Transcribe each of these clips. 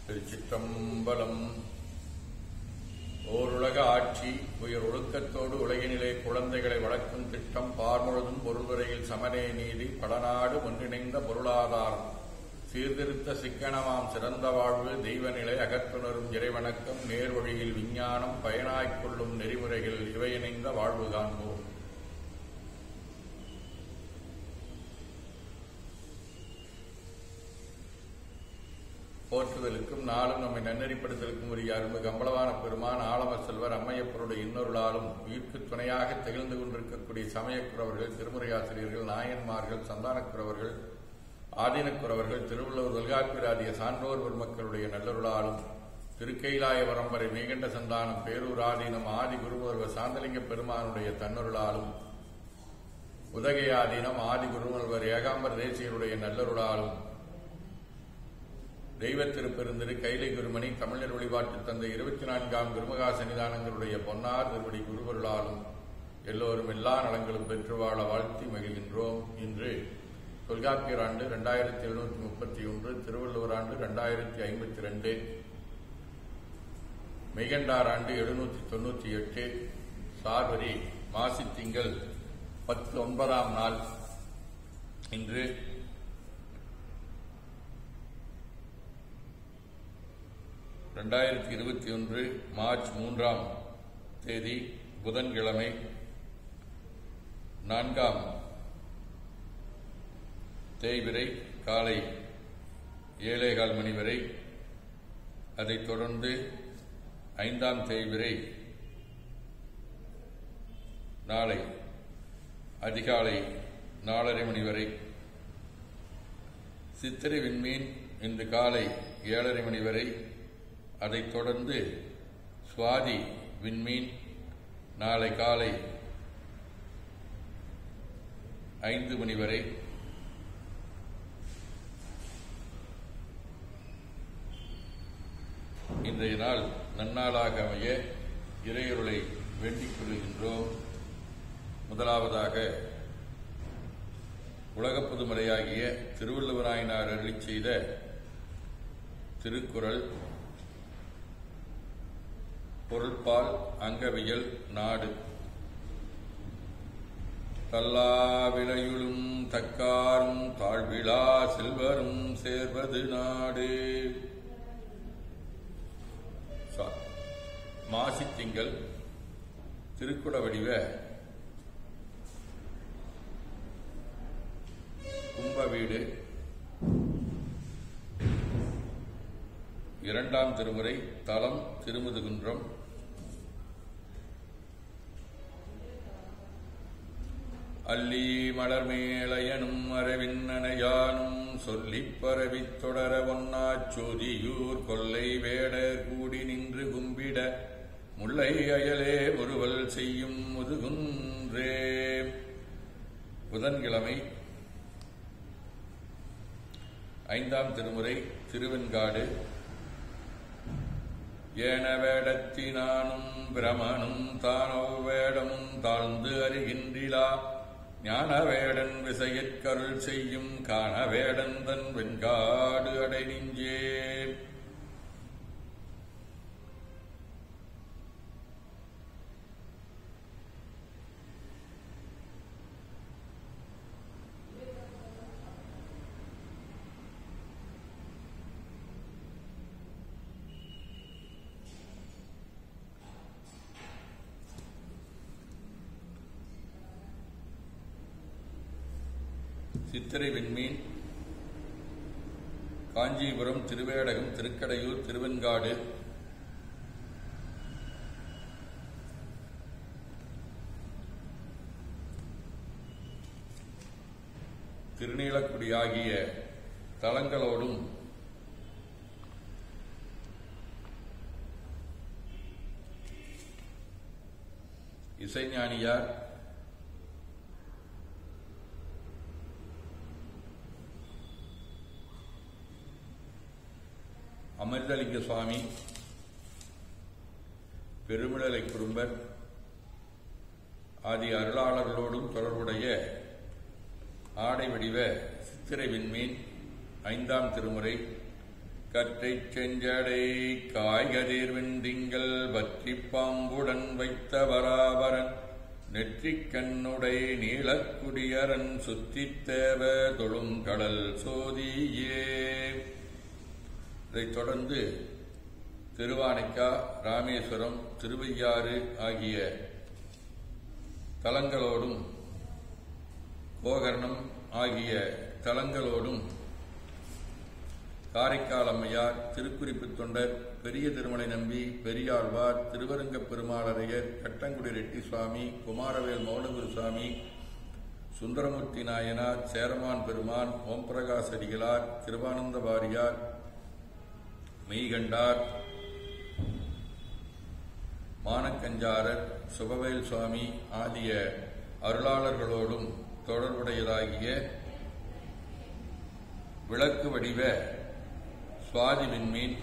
திருச்சிற்றம்பலம். ஓருலக ஆட்சி உயர் ஒழுக்கத்தோடு உலகினிலே குழந்தைகளை வளர்க்கும் திட்டம் பார்முழுதும் பொருள்வரையில் சமநே நீதி பலநாடு ஒன்றிணைந்த பொருளாதாரம் சீர்திருத்த சிக்கனமாம் சிறந்த வாழ்வு தெய்வநிலை அகத்துணரும் இறைவணக்கம் நேர்வழியில் விஞ்ஞானம் பயனாய்க்கொள்ளும் நெறிமுறைகள் இவை இணைந்த வாழ்வு காண்போம். போற்றுதலுக்கும் நாளும் நம்மை நன்னெறிப்படுத்தலுக்கும் உரிய அரும்பு கம்பளவான பெருமான் ஆலமர் செல்வர் அம்மையப்பருடைய இன்னொருளாலும் உயிர்க்கு துணையாக திகழ்ந்து கொண்டிருக்கக்கூடிய சமயக்குறவர்கள், திருமுறையாசிரியர்கள், நாயன்மார்கள், சந்தானக்குறவர்கள், ஆதீனக்குறவர்கள், திருவள்ளுவர் தொல்காப்பியராதிய சான்றோர் பெருமக்களுடைய நல்லொருளாலும் திருக்கைலாய வரம்பரை மீகண்ட சந்தானம் பேரூர் ஆதீனம் ஆதி குருமுதல்வர் சாந்தலிங்க பெருமானுடைய தன்னொருளாலும் உதகை ஆதீனம் ஆதி குருமுதல்வர் ஏகாம்பர தேசியருடைய நல்லொருளாலும் தெய்வ திருப்பெருந்திரு கைலை குருமணி தமிழர் வழிபாட்டு தந்தை 24ஆம் குருமகா சன்னிதானங்களுடைய பொன்னார் திருவடி குருவருளாலும் எல்லோரும் எல்லா நலங்களும் பெற்று வாழ வாழ்த்தி மகிழ்கின்றோம். இன்று தொல்காப்பியர் ஆண்டு 2731, திருவள்ளுவர் ஆண்டு 2052, மெய்கண்டார் ஆண்டு 798, சார்வரி மாசி திங்கள் 19ஆம் நாள். இன்று 2021 மார்ச் 3ஆம் தேதி புதன்கிழமை 4ஆம் தேய்பிறை காலை 7:15 மணி வரை, அதைத் தொடர்ந்து 5ஆம் தேய்பிறை நாளை அதிகாலை 4:30 மணி வரை, சித்திரை விண்மீன் இன்று காலை 7:30 மணி வரை, அதைத் தொடர்ந்து சுவாதி விண்மீன் நாளை காலை 5 மணி வரை, இன்றைய நாள் நன்னாளாக அமைய இறையருளை வேண்டிக் கொள்கின்றோம். முதலாவதாக உலகப் பொதுமறையாகிய திருவள்ளுவராயினார் அருளிச் செய்த திருக்குறள் பொருள்பால் அங்கவியல் நாடு. தல்லாவிளையுளும் தக்காரும் தாழ்விழா செல்வரும் சேர்வது நாடு. மாசித்திங்கள் திருக்குட வடிவ கும்ப வீடு 2ஆம் திருமுறை, தலம் திருமுதுகுன்றம். அல்லி மலர்மேளையனும் அரவின்னனையானும் சொல்லிப் பரவித் தொடர ஒன்னாச் சோதியூர் கொல்லை வேடர் கூடி நின்று கும்பிட முல்லை அயலே ஒருவல் செய்யும் முதுகுன்றே. புதன்கிழமை 5ஆம் திருமுறை திருவெண்காடு. ஏன வேடத்தினானும் பிரமனும் தானோ வேடமும் தாழ்ந்து அறிகின்றிலா ஞான வேடன் விசையற்கருள் செய்யும் காண வேடன் தன் வெண்காடு அடை நெஞ்சே. சித்திரை விண்மீன் காஞ்சிபுரம், திருவேடகம், திருக்கடையூர், திருவெண்காடு, திருநீலக்குடி ஆகிய தலங்களோடும் இசைஞானியார் அமிர்தலிங்க சுவாமி, பெருமிழலை குறும்பர் ஆதி அருளாளர்களோடும் தொடர்புடைய ஆடை வடிவ சித்திரை விண்மீன் 5ஆம் திருமுறை கற்றைச் செஞ்சடை காய்கதிர் வெண்டிங்கள் வற்றிப் பாம்புடன் வைத்த பராபரன் நெற்றிக் கண்ணுடை நீலக்குடியரன் சுற்றித் தேவ தொழுங்கடல் சோதியே. இதைத் தொடர்ந்து திருவானைக்கா, ராமேஸ்வரம், திருவையாறு ஆகிய தலங்களோடும் கோகர்ணம் ஆகிய தலங்களோடும் காரைக்கால் அம்மையார், திருக்குறிப்பு தொண்டர், பெரிய திருமலை நம்பி, பெரியாழ்வார், திருவரங்கப் பெருமாளரையர், கட்டங்குடி ரெட்டி சுவாமி, குமாரவேல் மௌனகுருசாமி, சுந்தரமூர்த்தி நாயனார், சேரமான் பெருமான், ஓம்பிரகாச அடிகளார், கிருபானந்த வாரியார், மெய்கண்டார், மானக்கஞ்சாரர், சுபவேல் சுவாமி ஆகிய அருளாளர்களோடும் தொடர்புடையதாகிய விளக்கு வடிவ சுவாதி விண்மீன்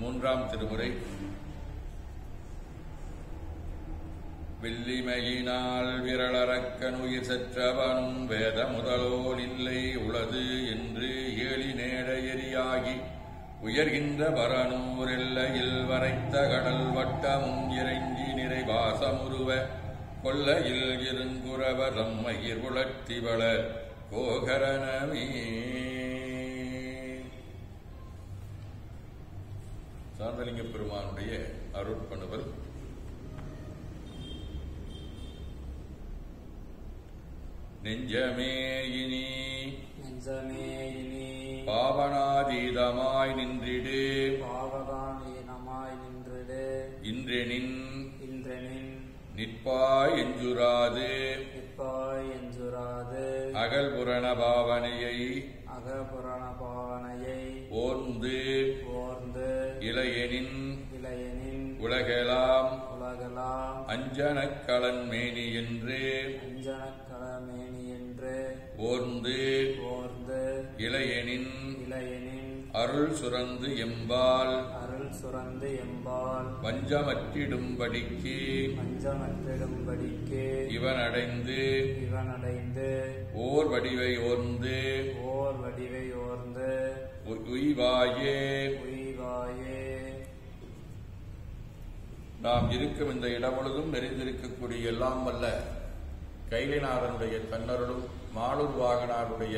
3ஆம் திருமுறை. வெள்ளிமையினால் விரலறக்கனுயிர் சற்றவனும் வேத முதலோல் இல்லை உளது என்று ஏழி நேட எரியாகி உயர்கின்ற பரனூர் எல்லையில் வரைத்த கடல் வட்டமும் இறைஞ்சி நிறைவாசமுருவ கொல்லையில் இருங்குறவர் அம்மையிர் உளர்த்தி வளர் கோகரணமே. சாந்தலிங்க பெருமானுடைய அருட்பணுவல். நெஞ்சமேயினி பாவனாதீதமாய் நின்றிடு இன்றெனின் நிற்பாய் எஞ்சுராது அகல்புரண பாவனையை ஓர்ந்து இளையனின் உலகெலாம் அஞ்சனக்கலன் மேனி என்று ஓர்ந்து இளையனின் அருள் சுரந்து எம்பால் வஞ்சமற்றிடும்படிக்கு இவனடைந்து ஓர் வடிவை ஓர்ந்து உய்வாயே. நாம் இருக்கும் இந்த இடமுழுதும் நிறைந்திருக்கக்கூடிய எல்லாம் வல்ல கைலைநாதனுடைய தன்னருளும் மாலூர் வாகனாருடைய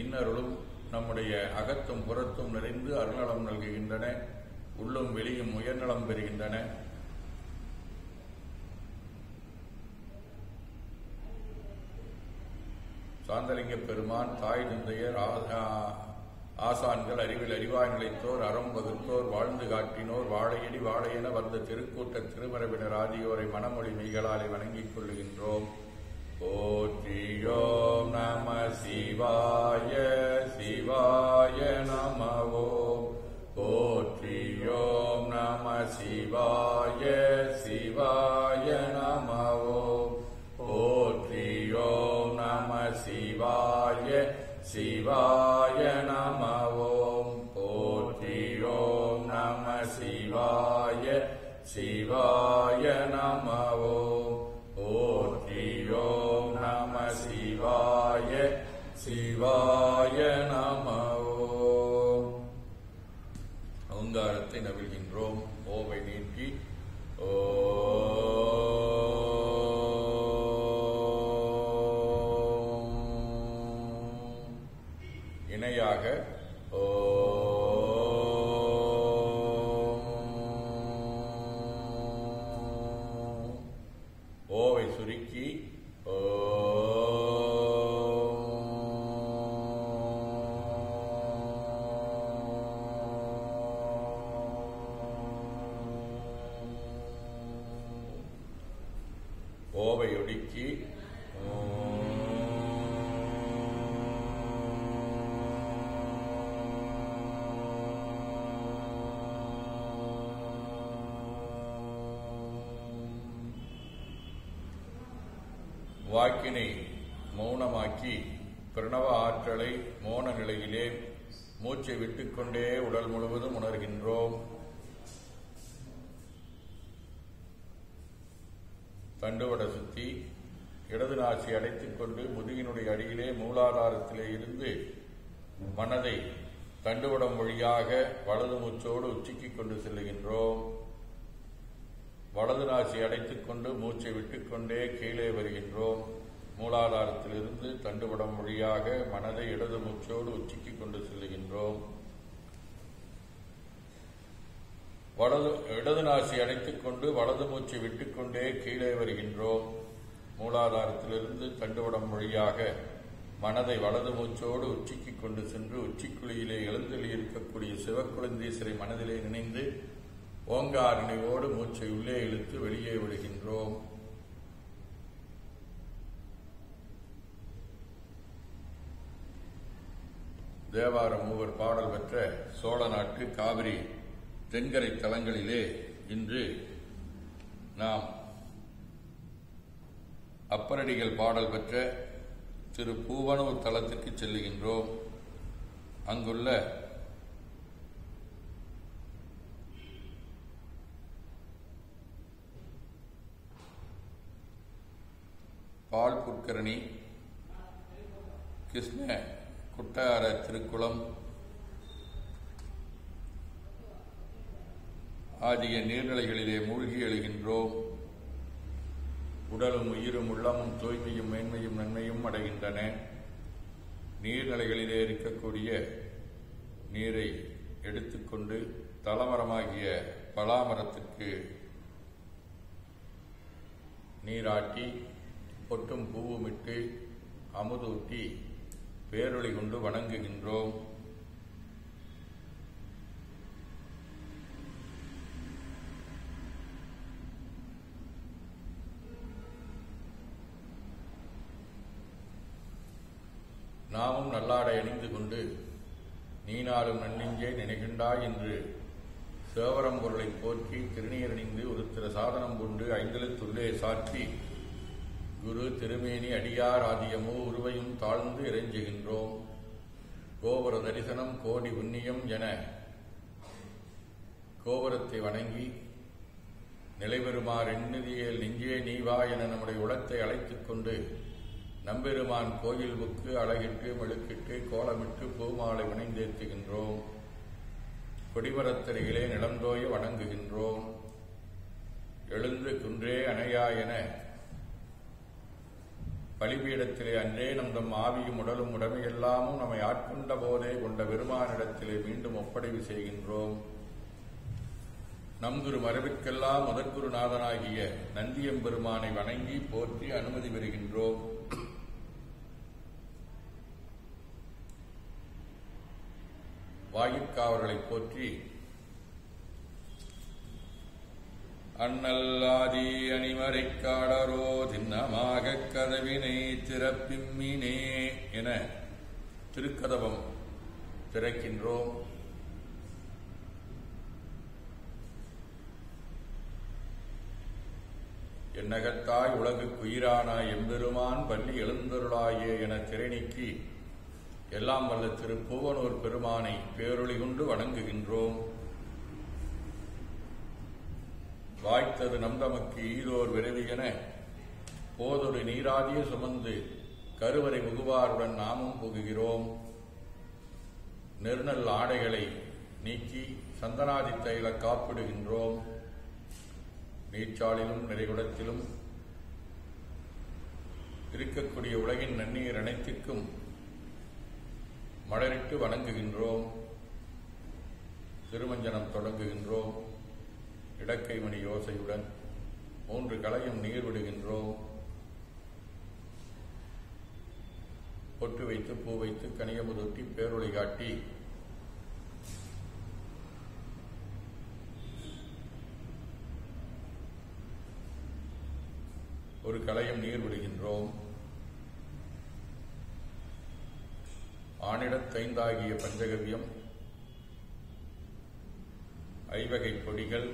இன்னருளும் நம்முடைய அகத்தும் புறத்தும் நிறைந்து அருள்நலம் நல்குகின்றன. உள்ளும் வெளியும் உயர்நலம் பெறுகின்றன. சாந்தலிங்க பெருமான், தாய் தந்தையர், ஆசான்கள், அறிவில் அறிவாய் நிலைத்தோர், அறம் வகுத்தோர், வாழ்ந்து காட்டினோர், வாழையடி வாழையென வந்த திருக்கூட்ட திருமரபினர் ஆகியோரை மனமொழி மெய்களாலே வணங்கிக் கொள்ளுகின்றோம். போற்றியோம் நம சிவாய சிவாய நமவோ. போற்றியோம் நம சிவாய சிவாய நமவோ. போற்றியோம் நம சிவாய சிவாய நமவோம். போற்றியோம் நம சிவாய சிவாய நமவோம். போற்றியோம் நம சிவாய சிவாய நமவோம். ஓங்காரத்தை நவிழ்கின்றோம். ஓவை நீக்கி இணையாக ஓவை சுருக்கி ஓவை ஒடுக்கி வாக்கினை மௌனமாக்கி பிரணவ ஆற்றலை மோன நிலையிலே மூச்சை விட்டுக்கொண்டே உடல் முழுவதும் உணர்கின்றோம். தண்டுவட சுத்தி இடது நாசி அடைத்துக் கொண்டு முதுகினுடைய அடியிலே மூலாதாரத்திலே இருந்து மனதை தண்டுவடம் வழியாக வலது மூச்சோடு உச்சிக்கு கொண்டு செல்லுகின்றோம். வலது நாசி அடைத்துக் கொண்டு மூச்சை விட்டுக்கொண்டே கீழே வருகின்றோம். மூலாதாரத்திலிருந்து தண்டுவடம் வழியாக மனதை இடது மூச்சோடு உச்சிக்கு கொண்டு செல்லுகின்றோம். இடது நாசி அடைத்துக் கொண்டு வலது மூச்சை விட்டுக்கொண்டே கீழே வருகின்றோம். மூலாதாரத்திலிருந்து தண்டுவடம் வழியாக மனதை வலது மூச்சோடு உச்சிக்கு கொண்டு சென்று உச்சிக்குழியிலே எழுந்தெளியிருக்கக்கூடிய சிவக்குழந்தீஸ்வரை மனதிலே நினைந்து ஓங்கார நினைவோடு மூச்சை உள்ளே இழுத்து வெளியே விடுகின்றோம். தேவார மூவர் பாடல் பெற்ற சோழ நாட்டு காவிரி தென்கரை தலங்களிலே இன்று நாம் அப்பரடிகள் பாடல் பெற்ற திரு பூவனூர் தலத்திற்கு செல்லுகின்றோம். அங்குள்ள பால் புட்கரணி, கிருஷ்ண குட்டார திருக்குளம் ஆகிய நீர்நிலைகளிலே மூழ்கி எழுகின்றோம். உடலும் உயிரும் உள்ளமும் தூய்மையும் மேன்மையும் நன்மையும் அடைகின்றன. நீர்நிலைகளிலே இருக்கக்கூடிய நீரை எடுத்துக்கொண்டு தலமரமாகிய பலாமரத்திற்கு நீராட்டி பொட்டும் பூவுமிட்டு அமுதூட்டி பேரொளி கொண்டு வணங்குகின்றோம். நாமும் நல்லாடை அணிந்து கொண்டு நீனாலும் நன்னெஞ்சே நினைகின்றாய் என்று சேவரம்பொருளை போற்றி திருநீரணிந்து ஒரு திரு சாதனம் கொண்டு ஐந்தெழுத்துள்ளே சாற்றி குரு திருமேனி அடியார் ஆதியமோ உருவையும் தாழ்ந்து இறைஞ்சுகின்றோம். கோபுர தரிசனம் கோடி புண்ணியம் என கோபுரத்தை வணங்கி நிலைபெறுமாறு எண்ணிதியேல் நெஞ்சே நீவா என நம்முடைய உளத்தை அழைத்துக் கொண்டு நம்பெருமான் கோயில் புக்கு அழகிட்டு மெழுக்கிட்டு கோலமிட்டு பூமாலை வினைந்தேத்துகின்றோம். கொடிமரத்தடிகளே நிலந்தோய வணங்குகின்றோம். எழுந்து குன்றே அணையா என பலிபீடத்திலே அன்றே நம் ஆவியும் உடலும் உடமையெல்லாமும் நம்மை ஆட்கொண்ட போதே கொண்ட பெருமானிடத்திலே மீண்டும் ஒப்படைவு செய்கின்றோம். நம் குரு மரபிற்கெல்லாம் முதற்குருநாதனாகிய நந்தியம்பெருமானை வணங்கி போற்றி அனுமதி பெறுகின்றோம். வாயிற்காவர்களை போற்றி அண்ணல்லாதி அணிமறைக் காடரோ திண்ணமாகக் கதவினை திறப்பிம்மினே என திருக்கதவம் திறக்கின்றோம். என்னகத்தாய் உலகுக்குயிரானாய் எம்பெருமான் பள்ளி எழுந்தருளாயே என திரைநீக்கி எல்லாம் வல்ல திரு பூவனூர் பெருமானை பேரொளி கொண்டு வணங்குகின்றோம். வாய்த்தது நம்தமக்கு ஈரோர் விரைவு என போதொரு நீராதிய சுமந்து கருவறை முகுவாருடன் நாமும் புகுகிறோம். நெருநல் ஆடைகளை நீக்கி சந்தனாதி தைல காப்பிடுகின்றோம். நீச்சாலிலும் நிறைகுடத்திலும் இருக்கக்கூடிய உலகின் நன்னீர் அனைத்திற்கும் மலரிட்டு வணங்குகின்றோம். திருமஞ்சனம் தொடங்குகின்றோம். இடக்கை மணி யோசையுடன் 3 களையும் நீர் விடுகின்றோம். பொட்டு வைத்து பூ வைத்து கனியமுதொட்டி பேரொளி காட்டி ஒரு களையும் நீர் விடுகின்றோம். ஆனிடத்தைந்தாகிய பஞ்சகவியம், ஐவகை பொடிகள்,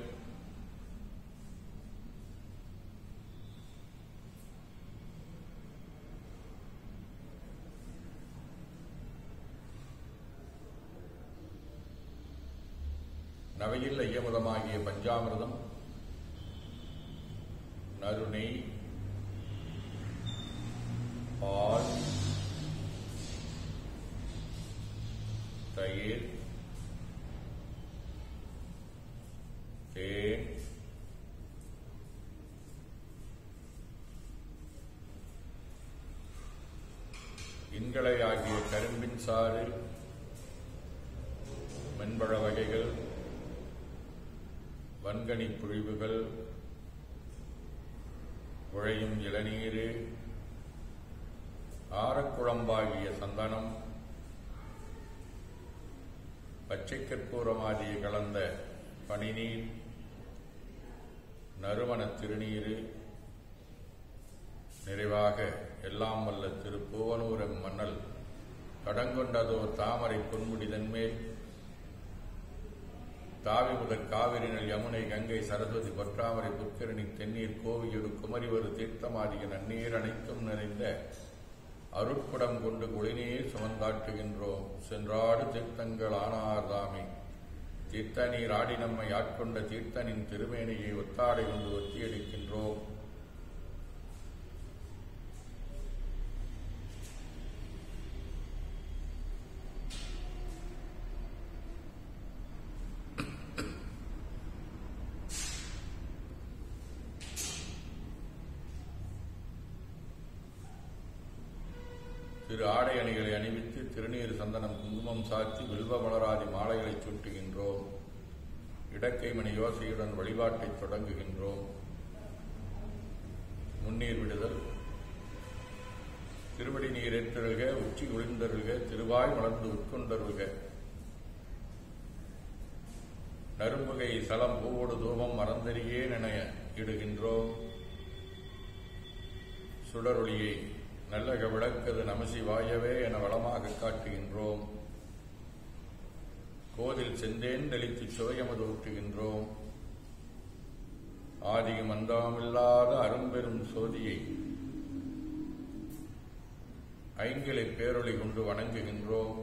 நவையில் ஐயமுதமாகிய பஞ்சாமிர்தம், நறுநெய், பால், தயிர், திங்களை ஆகிய கரும்பின் சாறு, மென்பழ வகைகள், வன்கனி புழிவுகள், உழையும் இளநீர், ஆரக்குழம்பாகிய சந்தனம், பச்சை கற்பூரமாகிய கலந்த பனிநீர், நறுமண திருநீர், நிறைவாக எல்லாம் வல்ல திருப்பூவனூரம் மன்னல் கடங்கொண்டதோ தாமரை பொன்முடிதன்மேல் தாவி முதற் காவிரினல் யமுனை கங்கை சரஸ்வதி பொற்றாமரை புற்கரணி தென்னீர் கோவியொடு குமரிவரு தீர்த்தமாதிய நன்னீர் அனைத்தும் நிறைந்த அருட்குடம் கொண்டு குளிநீர் சுமந்தாட்டுகின்றோம். சென்றாடு தீர்த்தங்கள் ஆனார்தாமே. தீர்த்த நீர் ஆடி நம்மை ஆட்கொண்ட தீர்த்தனின் திருமேனியை ஒத்தாடை கொண்டு ஒத்தியடிக்கின்றோம். திரு ஆடை அணிகளை அணிவித்து திருநீர் சந்தனம் குங்குமம் சாத்தி வில்வ மலராதி மாலைகளை சுட்டுகின்றோம். இடக்கை மணி யோசையுடன் வழிபாட்டை தொடங்குகின்றோம். முன்னீர் விடுதல், திருவடி நீர் ஏற்றருக, உச்சி குளிர்ந்தருக, திருவாய் மலர்ந்து உட்கொண்டருக, நரும்புகை சலம் பூவோடு தூபம் மறந்தறியே நினைய இடுகின்றோம். சுடரொளியை நல்லக விளக்கது நமசிவாயவே என வளமாக காட்டுகின்றோம். கோதில் செந்தேன் தெளித்து சுவையமது ஊற்றுகின்றோம். ஆதியும் அந்தமில்லாத அரும்பெரும் சோதியை ஐங்கிளை பேரொளி கொண்டு வணங்குகின்றோம்.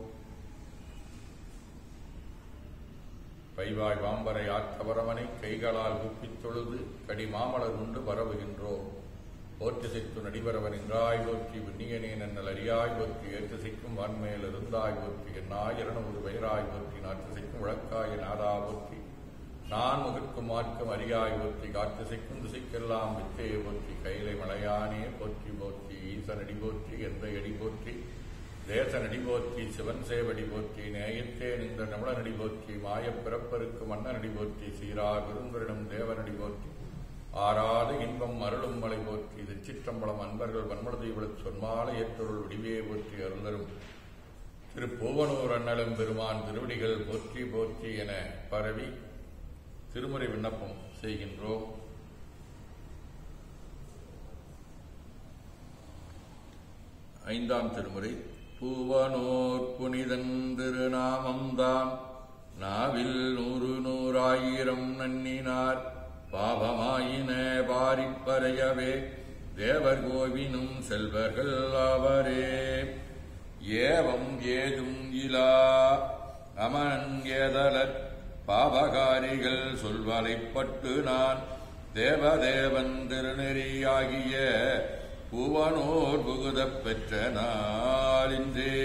பைவாய் வாம்பரை ஆத்தவரமனை கைகளால் குப்பித் தொழுது கடி மாமலர் உண்டு பரவுகின்றோம். போற்றிசைத்து நடிபரவன் என்றாய் போற்றி விண்ணியனே நன்னல் அறியாய் போற்றி ஏற்றிசைக்கும் வான்மேல் இருந்தாய் போற்றி என்னாய் இரணமுது வயிறாய் போற்றி நாற்றிசைக்கும் விளக்காய நாதா போற்றி நான் முகற்கும் மார்க்கும் அறியாய் போற்றி காற்றிசைக்கும் திசைக்கெல்லாம் வித்தையை போற்றி கைலை மலையானே போற்றி போற்றி ஈசனடி போற்றி என்ற எடி போற்றி தேசனடி போற்றி சிவன் சேவடி போற்றி நேயத்தே நின்ற நமிழனடி போற்றி மாயப் பிறப்பருக்கு மன்னனடி போற்றி சீரா பெருந்தரிடம் தேவனடி போற்றி ஆறாத இன்பம் அருளும் மலை போற்றி திருச்சிற்றம்பலம் அன்பர்கள் வன்மனதெய்வத் சொன்மாலை ஏற்றொருள் விடிவே போற்றி அருளரும் திருப்பூவனூர் அண்ணலும் பெருமான் திருவடிகள் போற்றி போற்றி என பரவி திருமுறை விண்ணப்பம் செய்கின்றோம். ஐந்தாம் திருமுறை. பூவனூர் புனிதன் திருநாமம்தான் நாவில் 100,000 நன்னினார் பாவமாயின பாரிப்பறையவே தேவர் கோவினும் செல்வர்கள் அவரே. ஏவம் ஏதும் இலா அமன் ஏதலற் பாவகாரிகள் சொல்வலைப்பட்டு நான் தேவதேவன் திருநெறியாகிய பூவனோர் புகுதப் பெற்ற நாளின்றே.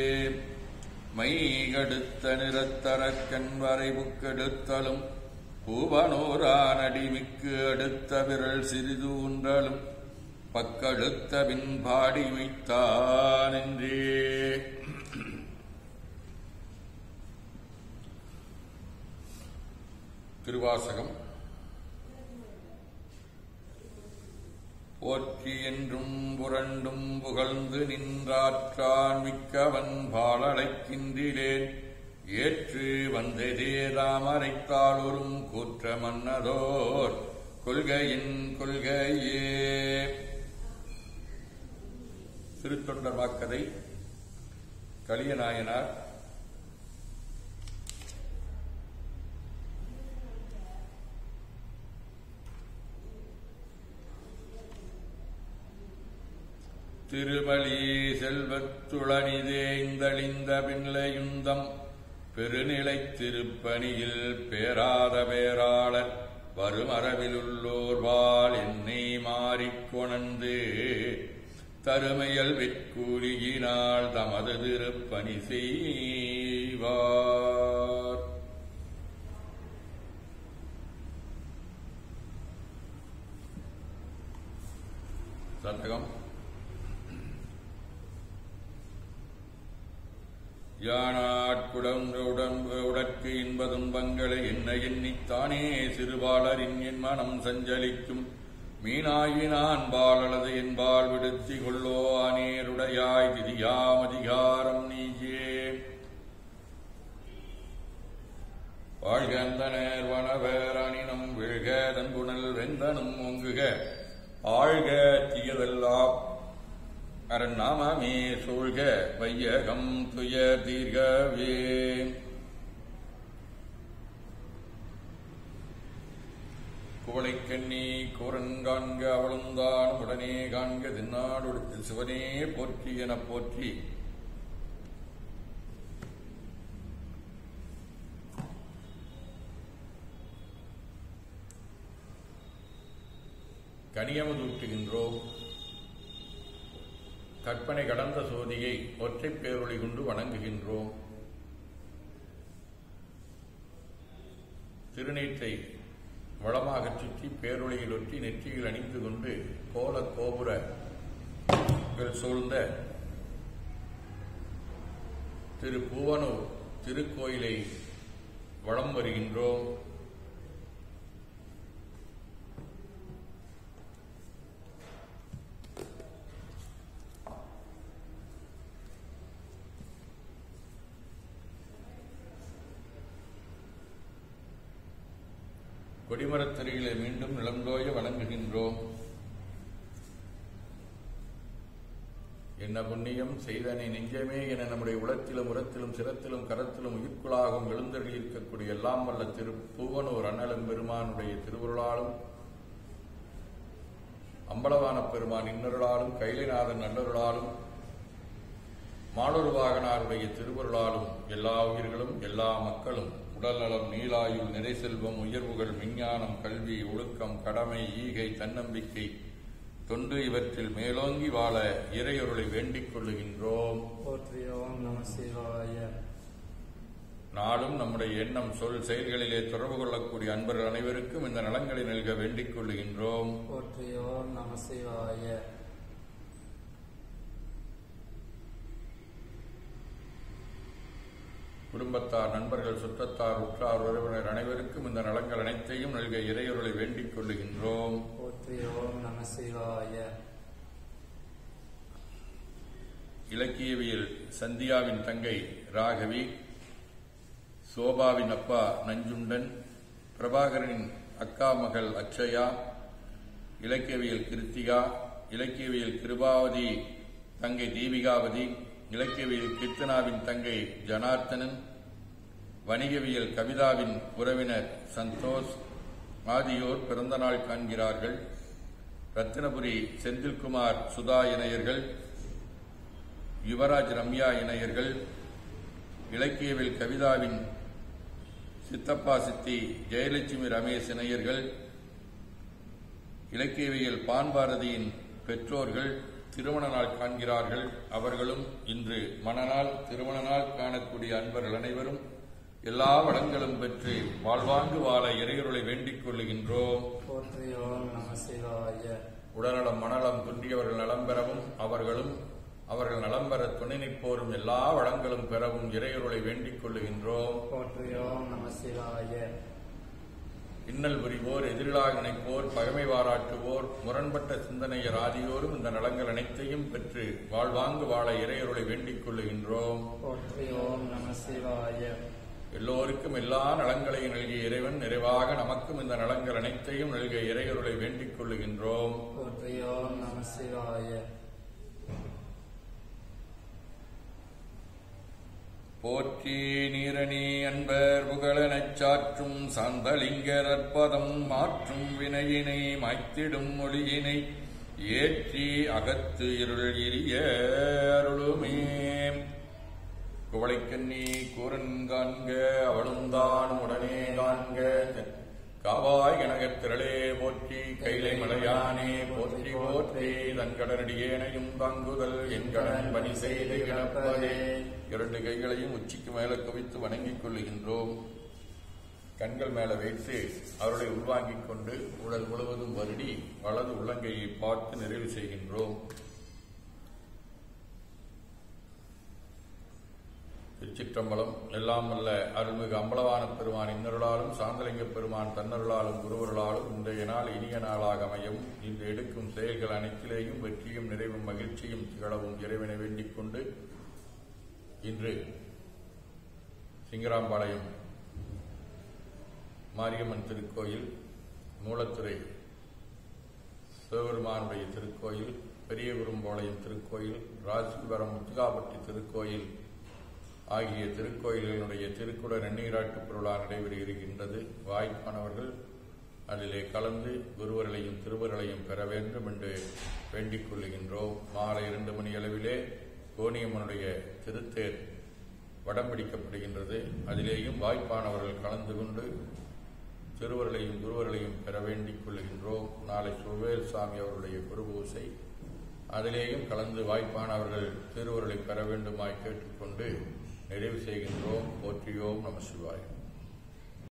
மைகடுத்த நிறத்தரக்கன் வரை புக்கெடுத்தலும் பூவனோரான் அடிமிக்கு அடுத்த விரல் சிறிது ஊன்றலும் பக்கடுத்த பின்பாடி வைத்தானென்றே. திருவாசகம். போற்றி என்றும் புரண்டும் புகழ்ந்து நின்றாற்றான் மிக்கவன் பாலடைக்கின்றிலேன் ஏற்று வந்ததே தாமரைத்தாளொரும் கூற்ற மன்னதோர் கொள்கையின் கொள்கையே. திருத்தொண்டர் வாக்கதை கலியநாயனார். திருமலி செல்வத்துளனிதேய்ந்தளிந்த பின்லையுந்தம் பெருநிலைத் திருப்பணியில் பேராத பேராளர் வருமரபிலுள்ளோர்வால் என்னை மாறிக்கொணர்ந்து தருமையல் வெற்கூலியினால் தமது திருப்பணி செய்வார். சதகம். உடற்கு இன்ப துன்பங்களை என்ன எண்ணித்தானே சிறுபாலரின் என் மனம் சஞ்சலிக்கும் மீனாயினான் பாலளது என்பால் விடுத்தி கொள்ளோ அநேருடையாய் திரியாமதிகாரம் நீயே வாழ்க அந்தனர் வனவேரணினம் விழ்க தன்புணல் வெந்தனும் ஒங்குக ஆழ்க தீயதெல்லாம் அரண்நாமே சூழ்க வையகம் துயர் தீர்கவே குவளைக்கண்ணி கூரன் காண்க அவளுந்தான் உடனே காண்க தின்னாடு சிவனே போற்றி எனப் போற்றி கனியமுதூட்டுகின்றோம். கற்பனை கடந்த சோதியை ஒற்றைப் பேரொளி கொண்டு வணங்குகின்றோம். திருநீற்றை வளமாகச் சுற்றி பேரொளியில் ஒற்றி நெற்றியில் அணிந்து கொண்டு கோல கோபுரங்கள் சூழ்ந்த திரு பூவனூர் திருக்கோயிலை வலம் வருகின்றோம். கொடிமரத்தருகிலே மீண்டும் நிலந்தோய வணங்குகின்றோம். என்ன புண்ணியம் செய்தனை நெஞ்சமே என நம்முடைய உளத்திலும் உரத்திலும் சிரத்திலும் கரத்திலும் உயிர்க்குளாகும் எழுந்தெழுதியிருக்கக்கூடிய எல்லாம் வல்ல திரு பூவனூர் அண்ணலும் பெருமானுடைய திருவுருளாலும் அம்பலவான பெருமான் இன்னொருளாலும் கைலைநாதன் நல்லொருளாலும் மாலூர் வாகனாருடைய திருவுருளாலும் எல்லா உயிர்களும் எல்லா மக்களும் உடல்நலம் நீலாயுள் நிறை செல்வம் உயர்வுகள் விஞ்ஞானம் கல்வி ஒழுக்கம் கடமை ஈகை தன்னம்பிக்கை தொண்டு இவற்றில் மேலோங்கி வாழ இறையொருளை வேண்டிக் கொள்ளுகின்றோம். நாளும் நம்முடைய எண்ணம் சொல் செயல்களிலே தொடர்பு கொள்ளக்கூடிய அன்பர்கள் அனைவருக்கும் இந்த நலங்களை நல்க வேண்டிக் கொள்ளுகின்றோம். குடும்பத்தார் நண்பர்கள் சுற்றத்தார் உற்றார் உறவினர் அனைவருக்கும் இந்த நலங்கள் அனைத்தையும் நல்க இறையொருளை வேண்டிக் கொள்ளுகின்றோம். இலக்கியவியல் சந்தியாவின் தங்கை ராகவி, சோபாவின் அப்பா நஞ்சுண்டன், பிரபாகரனின் அக்கா மகள் அக்ஷயா, இலக்கியவியல் கிருத்திகா, இலக்கியவியல் கிருபாவதி தங்கை தீபிகாவதி, இலக்கியவியல் கீர்த்தனாவின் தங்கை ஜனார்த்தனன், வணிகவியல் கவிதாவின் உறவினர் சந்தோஷ் ஆகியோர் பிறந்த நாள் காண்கிறார்கள். ரத்தினபுரி செந்தில்குமார் சுதா இணையர்கள், யுவராஜ் ரம்யா இணையர்கள், இலக்கியவியல் கவிதாவின் சித்தப்பா சித்தி ஜெயலட்சுமி ரமேஷ் இணையர்கள், இலக்கியவியல் பான்பாரதியின் பெற்றோர்கள் திருமண நாள் காண்கிறார்கள். அவர்களும் இன்று மணநாள் திருமண நாள் காணக்கூடிய அன்பர்கள் அனைவரும் எல்லா வளங்களும் பெற்று வாழ்வாங்கு வாழ இறையொருளை வேண்டிக் கொள்ளுகின்றோம். உடல்நலம் மனநலம் துண்டியவர்கள் நலம் பெறவும் அவர்கள் நலம் பெற துணை நிற்போரும் எல்லா வளங்களும் பெறவும் இறையொருளை வேண்டிக் கொள்ளுகின்றோம். இன்னல் புரிவோர், எதிரிலாக நினைப்போர், பகைமை பாராட்டுவோர், முரண்பட்ட சிந்தனையர் ஆகியோரும் இந்த நலங்கள் அனைத்தையும் பெற்று வாழ்வாங்கு வாழ இறையொருளை வேண்டிக் கொள்ளுகின்றோம். எல்லோருக்கும் எல்லா நலங்களையும் நல்கிய இறைவன் நிறைவாக நமக்கும் இந்த நலங்கள் அனைத்தையும் நல்கிய இறையொருளை வேண்டிக் கொள்ளுகின்றோம். போற்றி நீரணி அன்பர் புகழனச் சாற்றும் சாந்தலிங்கர் அற்பதம் மாற்றும் வினையினை மாய்த்திடும் மொழியினை ஏற்றி அகத்து இருள் எரிய அருளுமே. குவளைக்கண்ணி கூரன் காண்க அவளுந்தான் உடனே காண்க காவாய் கனகத்திரளே போற்றி கைலை மலையானே போற்றி போற்றி தன்கடனடியேனையும் தாங்குதல் என் கடன் பணி செய்து கிடப்பதே. இரண்டு கைகளையும் உச்சிக்கு மேல குவித்து வணங்கிக் கொள்ளுகின்றோம். கண்கள் மேல வைத்து அவர்களை உள்வாங்கிக் கொண்டு உடல் முழுவதும் வருடி வலது உள்ளங்கையை பார்த்து நிறைவு செய்கின்றோம். திருச்சிற்றம்பலம். எல்லாம் வல்ல அருள்மிகு அம்பலவான பெருமான் இன்னருளாலும் சாந்தலிங்க பெருமான் தன்னருளாலும் குருவருளாலும் இன்றைய நாள் இனிய நாளாக அமையும். இன்று எடுக்கும் செயல்கள் அனைத்திலேயும் வெற்றியும் நிறைவும் மகிழ்ச்சியும் திகழவும் இறைவனை வேண்டிக் கொண்டு இன்று சிங்கராம்பாளையம் மாரியம்மன் திருக்கோயில், மூலத்துறை சிவபெருமானுடைய திருக்கோயில், பெரிய குரும்பாளையம் திருக்கோயில், ராசிபுரம் முத்துகாப்பட்டி திருக்கோயில் ஆகிய திருக்கோயில்களுடைய திருக்குட நன்னீராட்டு பொருளா நடைபெற இருக்கின்றது. வாய்ப்பானவர்கள் அதிலே கலந்து குருவர்களையும் திருவர்களையும் பெற வேண்டும் என்று வேண்டிக் கொள்ளுகின்றோம். மாலை 2 மணி அளவிலே கோணியம்மனுடைய திருத்தேர் வடம் பிடிக்கப்படுகின்றது. அதிலேயும் வாய்ப்பானவர்கள் கலந்து கொண்டு திருவர்களையும் குருவர்களையும் பெற வேண்டிக் கொள்ளுகின்றோம். நாளை சுவேல் சாமி அவருடைய குருபூசை, அதிலேயும் கலந்து வாய்ப்பானவர்கள் திருவர்களை பெற வேண்டுமாய் கேட்டுக்கொண்டு நிறைவு செய்கின்றோம். போற்றியோம் நம சிவாயம்.